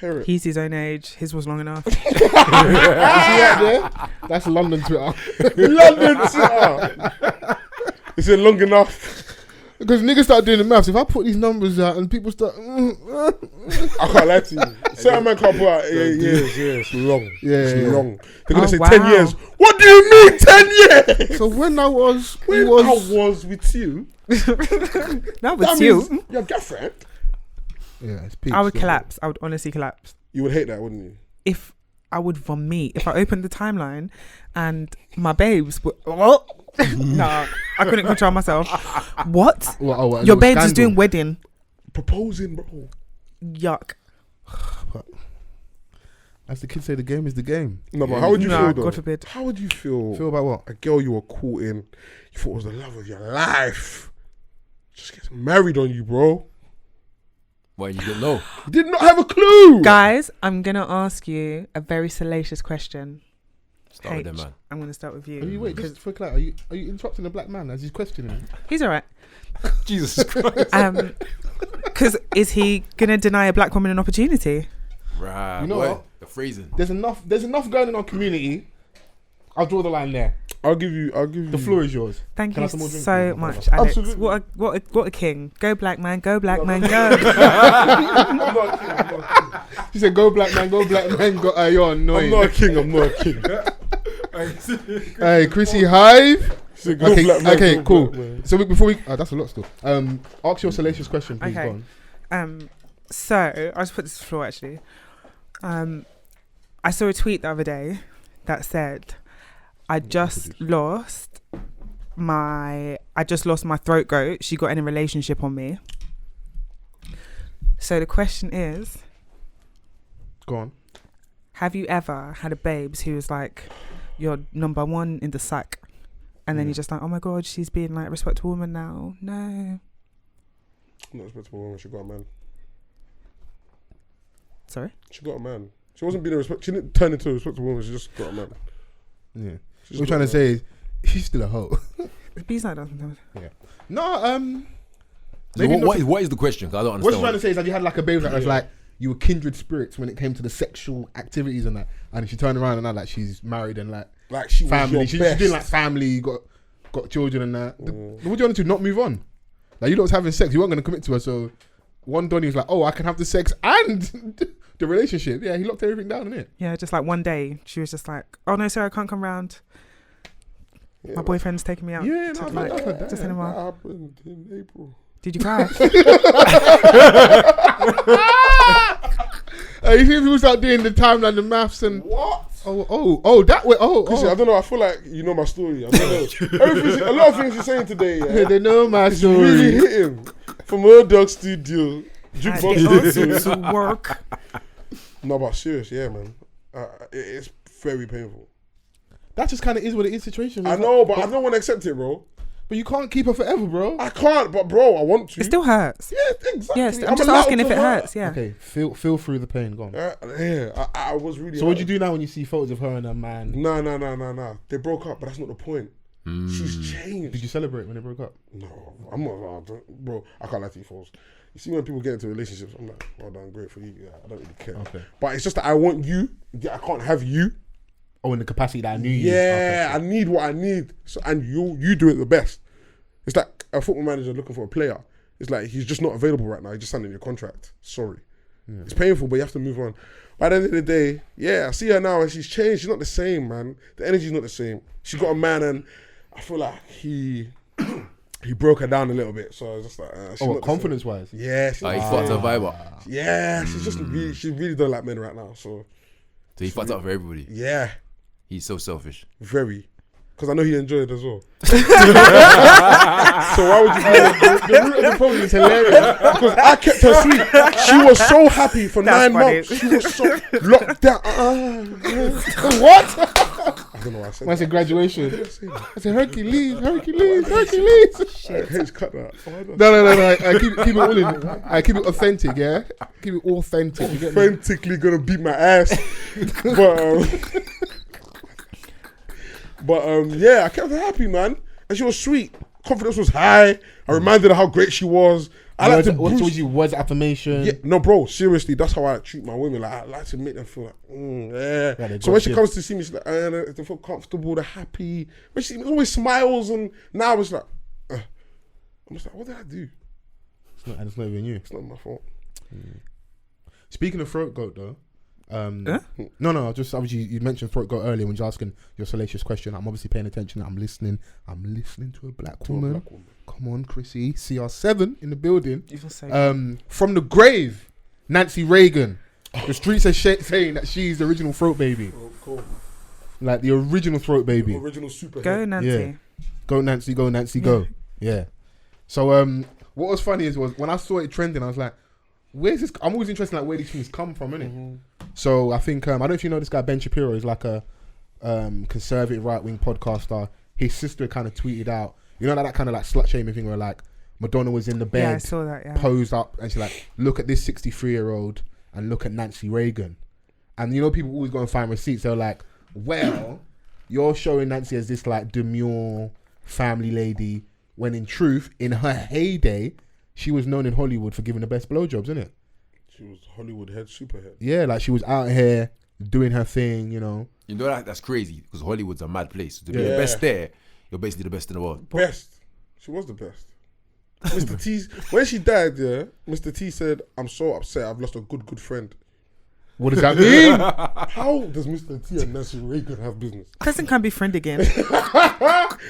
Hear it. He's his own age. His was long enough. You see that there? That's London Twitter. London Twitter. Is it long enough? Because niggas start doing the maths. If I put these numbers out and people start, I can't lie to you. Certain man can't put out 8 years. Yeah, it's long. Yeah, It's yeah. long. They're going to say Oh, 10 wow. years. What do you mean 10 years? so when I was, When I was with you, That that was you. means your girlfriend. yeah, it's peaks. I would collapse. I would honestly collapse. You would hate that, wouldn't you? If I would vomit. If I opened the timeline and my babes were... Nah, I couldn't control myself. What? What, Your babes is doing wedding. Proposing, bro. Yuck. As the kids say, the game is the game. No, but how would you No, feel, though? God forbid. How would you feel? Feel about what? A girl you were courting, you thought was the love of your life, just gets married on you, bro. Why you didn't know? You did not have a clue. Guys, I'm going to ask you a very salacious question. Start with them, H, man. I'm going to start with you. Are you wait? Just for clarity, are you interrupting a black man as he's questioning him? He's all right. Jesus Christ. Because is he going to deny a black woman an opportunity? Right. You know boy, what? The phrasing. There's enough going in our community. I'll draw the line there. I'll give you. The floor is yours. Thank Can I you have some more drink, so please? much, Alex. Absolutely. What a king. Go black man, go black man, go. I'm not a king. I'm not a king. She said, "Go black man, go black man." Go, you're annoying. I'm not a king. I'm not a king. Hey, Chrissy Haich. She said, go Okay, black man, okay, go cool. black man. So before we, that's a lot still. Ask your salacious question, please. Okay. Go on. So I'll just put this to the floor actually. I saw a tweet the other day that said, I just lost my throat goat. She got in a relationship on me. So the question is, Go on. have you ever had a babes who was like your number one in the sack, and then you're just like, oh my god, she's being like a respectable woman now? No. I'm not a respectable woman. She got a man. Sorry? She got a man. She wasn't being a respect. She didn't turn into a respectable woman. She just got a man. Yeah. She What just we're trying got to say is, she's still a hoe. Bees like that sometimes. No. So Maybe not what is the question? 'Cause I don't What understand. you're trying to say is, have you had like a babe that was like, you were kindred spirits when it came to the sexual activities and that, and she turned around and now like she's married and like she was family, your she's best. doing like family, got children and that. What do you want to do? Not move on? Like, you lot was having sex, you weren't going to commit to her, so one Donny was like, oh, I can have the sex and the relationship. Yeah, he locked everything down, innit? Yeah, just like one day she was just like, oh no, sorry, I can't come round. Yeah, My boyfriend's taking me out. Yeah, to, no, like, I've heard that. just in a that while. happened in April. Did you cry? You see people start doing the timeline, the maths and What? that way. Chrissy, I don't know. I feel like you know my story. I don't know. A lot of things you're saying today, yeah, They know my really story. hit him. From Old Dog Studio, Jukebox Studio. to work. No, but serious, yeah, man. It's very painful. That just kind of is what it is. Situation. I know, but I don't want to accept it, bro. But you can't keep her forever, bro. I can't, but bro, I want to. It still hurts. Yeah, exactly. Yes, I'm just allowed asking to if it hurt. hurts. Yeah. Okay, feel through the pain. Go on. I was really. So what do you do now when you see photos of her and her man? No. They broke up, but that's not the point. She's changed. Did you celebrate when they broke up? No, I'm not, bro. I can't lie to you, Fols. You see, when people get into relationships, I'm like, well done, great for you. Yeah, I don't really care. Okay. But it's just that I want you. Yeah, I can't have you. Oh, in the capacity that I knew you. Yeah, okay, I need what I need. So, and you do it the best. It's like a football manager looking for a player. It's like he's just not available right now. He just signed in your contract. Sorry. Yeah. It's painful, but you have to move on. By the end of the day, yeah, I see her now and she's changed. She's not the same, man. The energy's not the same. She's got a man and I feel like he broke her down a little bit. So I was just like, confidence-wise? Yeah. He fucked her vibe up. Yeah, she's just really, she really don't like men right now. So he fucked up for everybody. Yeah. He's so selfish. Very. Because I know he enjoyed it as well. So why would you do the root of the problem is hilarious. Because I kept her sweet. She was so happy for 9 months. She was so locked down. What? I don't know what I said. When I said graduation, I said Hercules. Shit. Cut that. No. Keep it all in. I keep it authentic, yeah? Keep it authentic. Authentically gonna beat my ass. But yeah, I kept her happy, man. And she was sweet. Confidence was high. I reminded her how great she was. I like to boost. Told you words of affirmation. Yeah, no, bro. Seriously, that's how I treat my women. Like I like to make them feel like, yeah. So when she comes to see me, she's like, they feel comfortable, they're happy. When she always smiles, and now it's like, I'm just like, what did I do? It's not even you. It's not my fault. Speaking of throat goat, though. No. Just obviously you mentioned throat goat earlier when you're asking your salacious question. I'm obviously paying attention. I'm listening to a black woman. Come on, Chrissy. CR7 in the building. From the grave, NancyReagan. The streets are saying that she's the original throat baby. Oh, cool. Like the original throat baby. The original super. Go Nancy. Yeah. Go Nancy. Go Nancy. Go. Yeah. So what was funny was when I saw it trending, I was like, where's this? I'm always interested in like where these things come from, innit? Mm-hmm. So I think I don't know if you know this guy Ben Shapiro. He's like a conservative right wing podcaster. His sister kind of tweeted out, you know, that kind of like slut shaming thing where like Madonna was in the bed, yeah, I saw that, yeah. Posed up, and she's like, look at this 63-year-old and look at NancyReagan. And you know, people always go and find receipts. They're like, well, you're showing Nancy as this like demure family lady, when in truth, in her heyday, she was known in Hollywood for giving the best blowjobs, innit? She was Hollywood head, superhead. Yeah, like she was out here doing her thing, you know. You know that's crazy because Hollywood's a mad place. So to be the best there, you're basically the best in the world. Best. She was the best. Mr. T, when she died, yeah, Mr. T said, "I'm so upset. I've lost a good friend." What does that mean? How does Mr. T and NancyReagan have business? Person can't be friend again.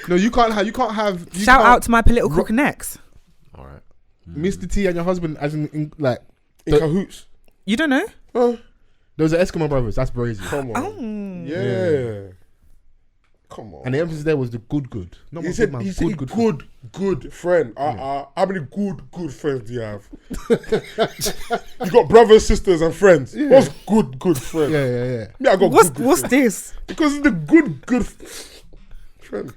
No, you can't have. Shout out to my political connects. All right. Mr. T and your husband, as in like in cahoots. You don't know? Those are Eskimo brothers. That's brazy. Come on. Yeah. Come on. And the emphasis there was the good. Not he said good friend. How many good friends do you have? You got brothers, sisters, and friends. Yeah. What's good friend? Yeah. Me, I got what's this? Because it's the good friend.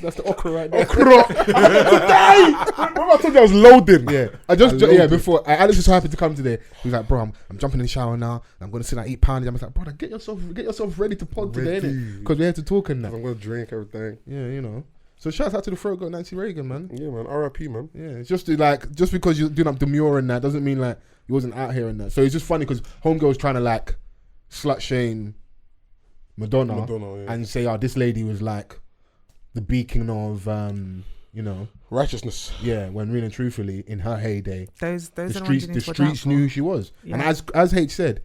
That's the okra right there. Remember I told you I was loading? Yeah. Before Alex was so happy to come today. He was like, bro, I'm jumping in the shower now. I'm going to sit and eat poundage. I'm like, brother, get yourself ready to pod today, innit? Because we have to talk and that. I'm going to drink everything. Yeah, you know. So shout out to the throat goat NancyReagan, man. Yeah, man. R.I.P, man. Yeah, it's just just because you're doing up demure and that doesn't mean like you wasn't out here and that. So it's just funny because homegirl's trying to like slut shame Madonna and say, this lady was like the beacon of righteousness. Yeah, when really and truthfully in her heyday, the streets knew who she was. Yeah. And as H said,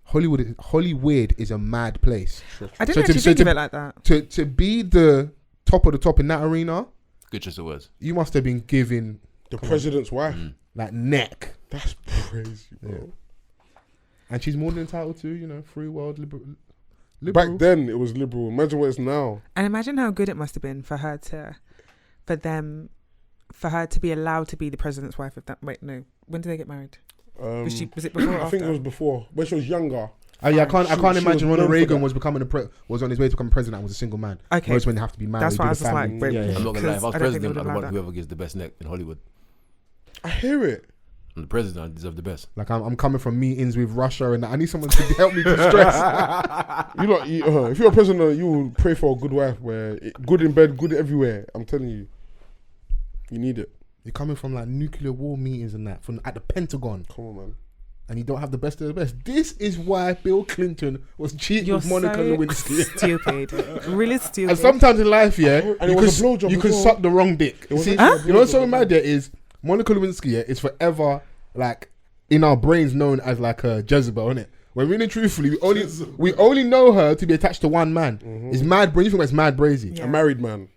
Hollywood is a mad place. I didn't actually think of it like that. To be the top of the top in that arena, good choice of words. You must have been giving the president's wife like neck. That's crazy, bro. Yeah. And she's more than entitled to, free world liberal. Back then it was liberal. Imagine what it's now. And imagine how good it must have been for her to be allowed to be the president's wife of that. Wait, no. When did they get married? Was it before or after? I think it was before. When she was younger. I can't imagine Ronald Reagan was was on his way to become president and was a single man. Okay. Most men have to be married. That's why I was just like, I'm not gonna lie. If I was president, I'd want whoever gives the best neck in Hollywood. I hear it. I'm the president. I deserve the best. Like I'm coming from meetings with Russia, and I need someone to help me de-stress. If you're a president, you will pray for a good wife, good in bed, good everywhere. I'm telling you, you need it. You're coming from like nuclear war meetings and that at the Pentagon. Come on, man. And you don't have the best of the best. This is why Bill Clinton was cheating with Monica Lewinsky. Stupid. Really stupid. And sometimes in life, and it was a blowjob. You can suck the wrong dick. You know what's so mad there is Monica Lewinsky is forever like in our brains known as like a Jezebel, isn't it? When really truthfully, we only know her to be attached to one man. Mm-hmm. It's mad brazy. You think it's mad brazy. Yeah. A married man.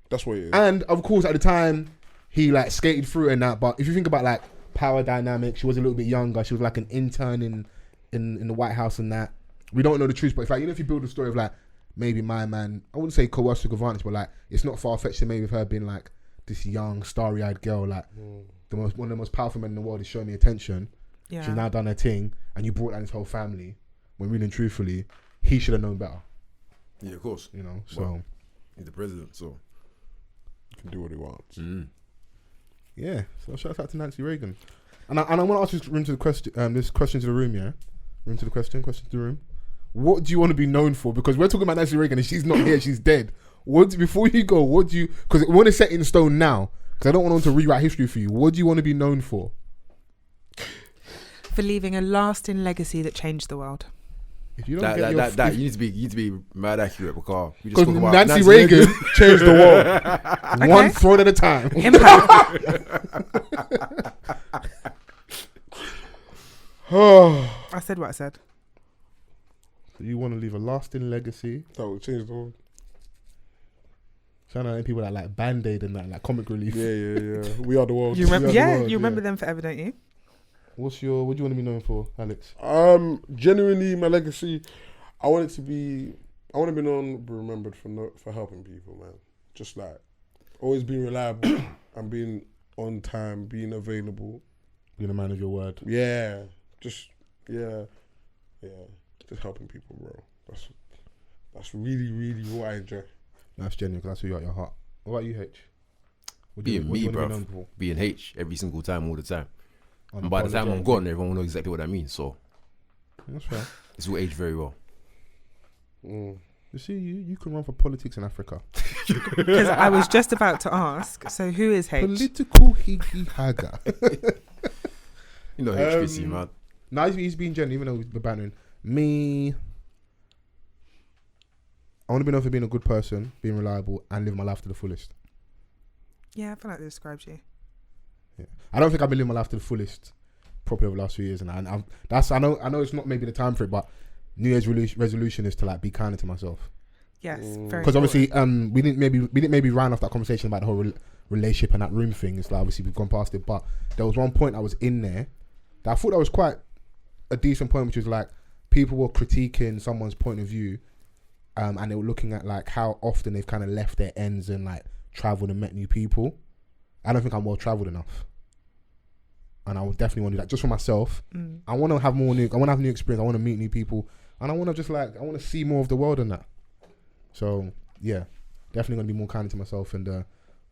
That's what it is. And of course, at the time, he like skated through it and that. But if you think about like power dynamics, she was a little bit younger. She was like an intern in the White House and that. We don't know the truth, but if like, you know, if you build a story of like maybe my man, I wouldn't say coercive advantage, but like it's not far fetched to maybe with her being like this young starry eyed girl, like one of the most powerful men in the world is showing me attention. Yeah. She's now done her thing, and you brought down his whole family. When really and truthfully, he should have known better. Yeah, of course. You know, so well, he's the president, so he can do what he wants. Yeah, so shout out to NancyReagan. And I want to ask this question to the room, yeah? Question to the room. What do you want to be known for? Because we're talking about NancyReagan and she's not here, she's dead. Before you go, because we want to set in stone now, because I don't want to rewrite history for you. What do you want to be known for? For leaving a lasting legacy that changed the world. If you don't get you need to be mad accurate because we just spoke about NancyReagan changed the world. Okay. One throat at a time. Impact. I said what I said. So you want to leave a lasting legacy that will change the world. Shout out to people that like Band-Aid and that, like comic relief. Yeah. We are the world. You remember? You remember them forever, don't you? What do you want to be known for, Alex? Genuinely, my legacy, I want to be known, be remembered for helping people, man. Just like always being reliable and being on time, being available, being a man of your word. Yeah, just helping people, bro. That's really, really what I enjoy. That's genuine, because that's who you are at your heart. What about you, H? Being me, bro. Being H every single time, all the time. And by the time I'm gone, everyone will know exactly what that means. So that's fair. This will age very well. You see, you can run for politics in Africa. Because I was just about to ask. So who is H? Political higgy haga. You know HBC, man. No, he's being genuine, even though we're bantering. Me, I want to be known for being a good person, being reliable, and living my life to the fullest. Yeah, I feel like that describes you. Yeah. I don't think I've been living my life to the fullest properly over the last few years, and I know it's not maybe the time for it, but New Year's resolution is to like be kinder to myself. Yes, very. Because obviously, we didn't maybe round off that conversation about the whole relationship and that room thing. It's like obviously we've gone past it, but there was one point I was in there that I thought that was quite a decent point, which was like people were critiquing someone's point of view, and they were looking at like how often they've kind of left their ends and like traveled and met new people. I don't think I'm well travelled enough, and I would definitely want to do that just for myself. I want to have more new. I want to have new experience. I want to meet new people, and I want to just like I want to see more of the world and that. So yeah, definitely going to be more kind to myself, and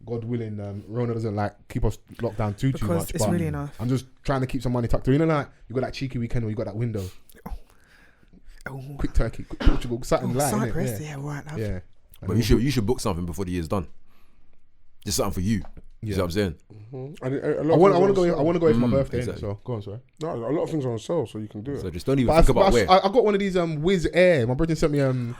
God willing, Rona doesn't like keep us locked down too much. It's really enough. I'm just trying to keep some money tucked away. You know, like you got that cheeky weekend where you got that window. Quick turkey, quick Portugal, something like that. Cyprus, yeah, right. Yeah, but you should book something before the year's done. Just something for you. You know what I'm saying? Mm-hmm. I want to go away for my birthday. Exactly. So go on, sorry. No, a lot of things are on sale, so you can do it. So just don't even think about where. I got one of these Wizz Air. My brother sent me a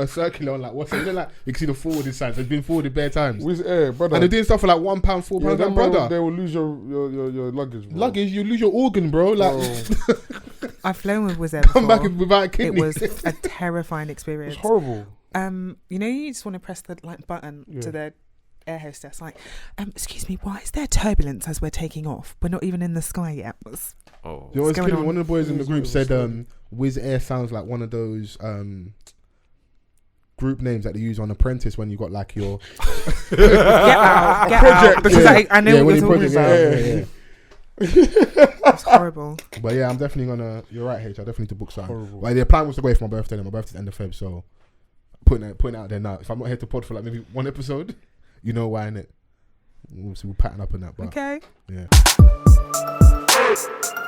circular on like what's it? You know, like you can see the forwarded signs. It's been forwarded bare times. Wizz Air, brother. And they're doing stuff for like £1, £4. Yeah, like, brother, they will lose your luggage. Bro. Luggage, you lose your organ, bro. Like I've flown with Wizz Air. Come back without a kidney. It was a terrifying experience. It's horrible. You know, you just want to press the like button to the air hostess, like, excuse me, why is there turbulence as we're taking off? We're not even in the sky yet. You know what's killing me? One of the boys in the group said Wizz Air sounds like one of those group names that they use on Apprentice when you got like your get out, because I know what you're talking about. It's horrible. But yeah, I'm definitely gonna. You're right, H. I definitely need to book something. But the plan was to go away for my birthday. And my birthday's end of Feb, so putting it out there now. If I'm not here to pod for like maybe one episode, you know why, innit? We'll pattern up on that. But okay. Yeah. Peace.